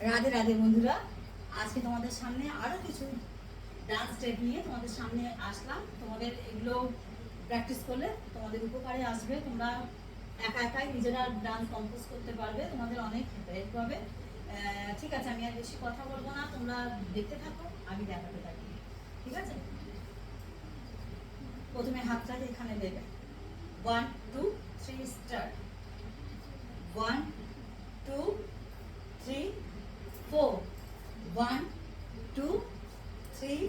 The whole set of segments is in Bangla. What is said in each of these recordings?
রাধে রাধে বন্ধুরা, আজকে তোমাদের সামনে আরো কিছু ডান্স স্টেপ নিয়ে তোমাদের সামনে আসলাম। তোমাদের এগুলো প্র্যাকটিস করলে তোমাদের উপকারে আসবে। তোমরা একা একাই নিজেরা ডান্স কম্পোজ করতে পারবে, তোমাদের অনেক হেল্প হবে। ঠিক আছে, আমি আর বেশি কথা বলবো না, তোমরা দেখতে থাকো, আমি দেখাতে থাকি। ঠিক আছে, প্রথমে হাতটাকে এখানে দেবে। 1 2 3 start. 1 2 3 4 1 2 3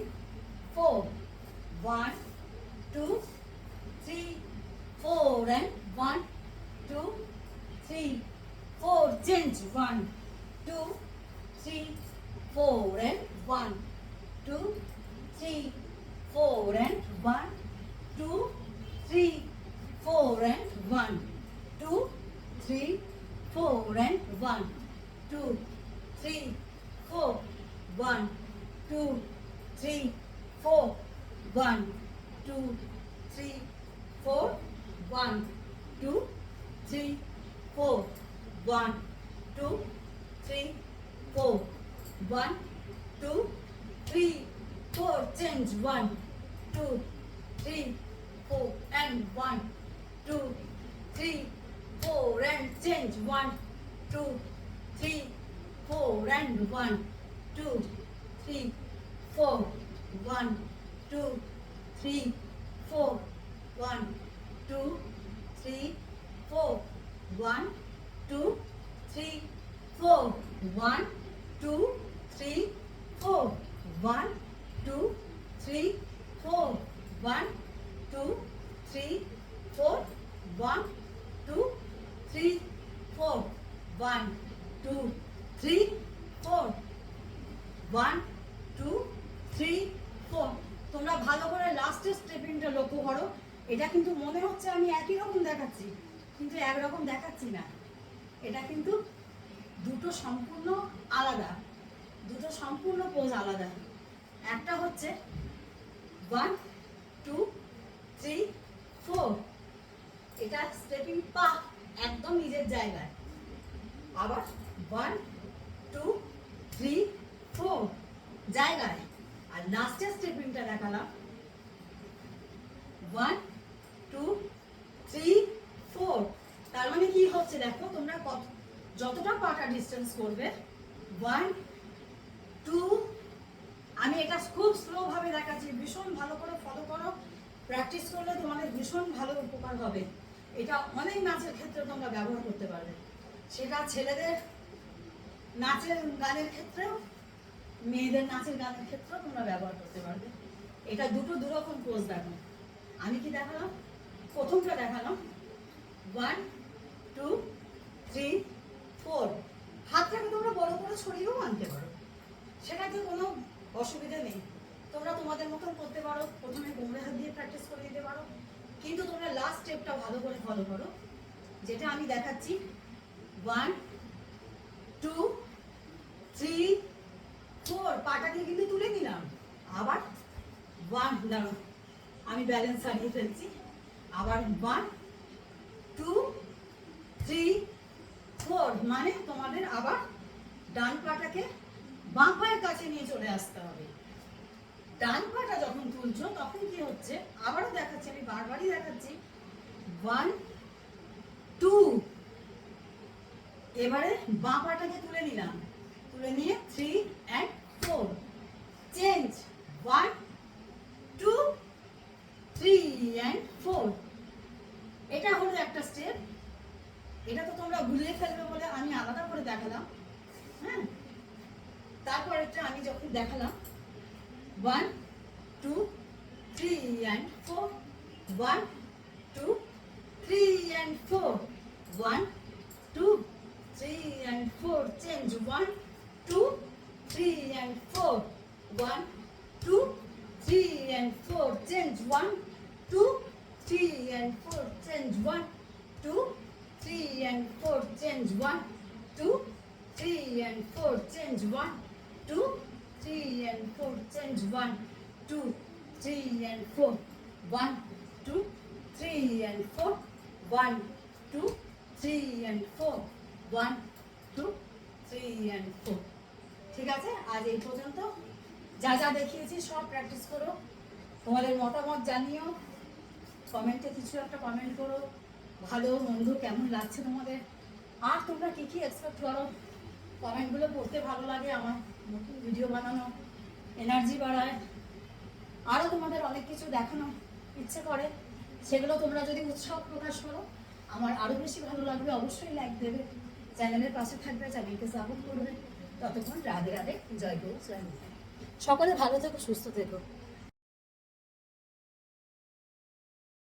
4 1 2 3 4 and 1 2 3 4 change 1 2 3 4 and 1 2 3 4 and 1 2 3 4 and 1 2 3 4 and 1 2 3 4 1 2 3 4 1 2 3 4 1 2 3 4 1 2 3 4 1 2 3 4 change 1 2 3 4 and 1 2 3 4 and change 1 2 3 4 and 1 2 3 4 1 2 3 4 1 2 3 4 1 2 3 4 1 2 3 4 1 2 3 4 1 2 3 4 1 2 3 4 1 2 3 4 1 2 3 4। তোমরা ভালো করে লাস্টের স্টেপিংটা লক্ষ্য করো। এটা কিন্তু মনে হচ্ছে আমি একই রকম দেখাচ্ছি, কিন্তু একরকম দেখাচ্ছি না। এটা কিন্তু দুটো সম্পূর্ণ আলাদা, দুটো সম্পূর্ণ পোজ আলাদা। একটা হচ্ছে 1 2 3 4, এটা স্টেপিং পা একদম নিজের জায়গায়। আবার 1 2 3 4 জায়গায়। আর লাস্টের স্টেপিংটা দেখালাম 1 2 3 4। তার মানে কি হচ্ছে দেখো, তোমরা যতটা পাটা ডিস্টেন্স করবে 1 2, আমি এটা খুব স্লো ভাবে দেখাচ্ছি, ভীষণ ভালো করে ফলো করো। প্র্যাকটিস করলে তোমাদের ভীষণ ভালো উপকার হবে। এটা অনেক নাচের ক্ষেত্রে তোমরা ব্যবহার করতে পারবে, সেটা ছেলেদের নাচের গানের ক্ষেত্রেও, মেয়েদের নাচের গানের ক্ষেত্রেও তোমরা ব্যবহার করতে পারবে। এটা দুটো দুরকম পোজ দেখো। আমি কি দেখালাম, প্রথমটা দেখালাম 1 2 3 4। হাতটাকে তোমরা বড় করে ছড়িয়েও আনতে পারো, সেটাতে কোনো অসুবিধা নেই। তোমরা তোমাদের মতন করতে পারো, প্রথমে কোমরে হাত দিয়ে প্র্যাকটিস করে দিতে পারো, কিন্তু তোমরা লাস্ট স্টেপটা ভালো করে ফলো করো, যেটা আমি দেখাচ্ছি। 1 2 3 4, পাটাকে কিন্তু তুলে নিলাম। আবার 1, দাঁড়াও আমি ব্যালেন্স হারিয়ে ফেলছি। আবার 1 2 3 4, মানে তোমাদের আবার ডান পাটাকে বাঁ পায়ের কাছে নিয়ে চলে আসতে হবে। ডান পাটা যখন তুলছো তখন কি হচ্ছে, আবারও দেখাচ্ছি, আমি বারবারই দেখাচ্ছি। 1 2, এবারে বাঁ পাটাকে তুলে নিলাম, তুলে নিয়ে 3 and 4 চেঞ্জ 1 2 3 and 4। এটা হলো একটা স্টেপ। এটা তো তোমরা গুলিয়ে ফেলবে বলে আমি আলাদা করে দেখালাম। হ্যাঁ, তারপর এটা আমি যখন দেখালাম 1 2 3 and 4 1 2 3 and 4 1 2 3 and 4 change 1 2 3 and 4 1 2 3 and 4 change 1 2 3 and 4 change 1 2 3 and 4 change 1 2 3 and 4 change 1 2 3 and 4 change 1 2 3 and 4 1 2 3 and 4 1 2 3 and 4 1 2 3 and 4। ঠিক আছে, আজ এই পর্যন্ত। যা যা দেখিয়েছি সব প্র্যাকটিস করো, তোমাদের মতামত জানিও, কমেন্টে কিছু একটা কমেন্ট করো, ভালো মন্দ কেমন লাগছে তোমাদের, আর তোমরা কী কী এক্সপেক্ট করো। কমেন্টগুলো পড়তে ভালো লাগে আমার, নতুন ভিডিও বানানো এনার্জি বাড়ায়, আরও তোমাদের অনেক কিছু দেখানো ইচ্ছে করে, সেগুলো তোমরা যদি উৎসাহ প্রকাশ করো আমার আরও বেশি ভালো লাগবে। অবশ্যই লাইক দেবে, চ্যানেলের পাশে থাকবে, চ্যানেলকে সাপোর্ট করবে। ততক্ষণ রাধে রাধে, জয় গুরু, জয় মা। সকলে ভালো থেকো, সুস্থ থেকো।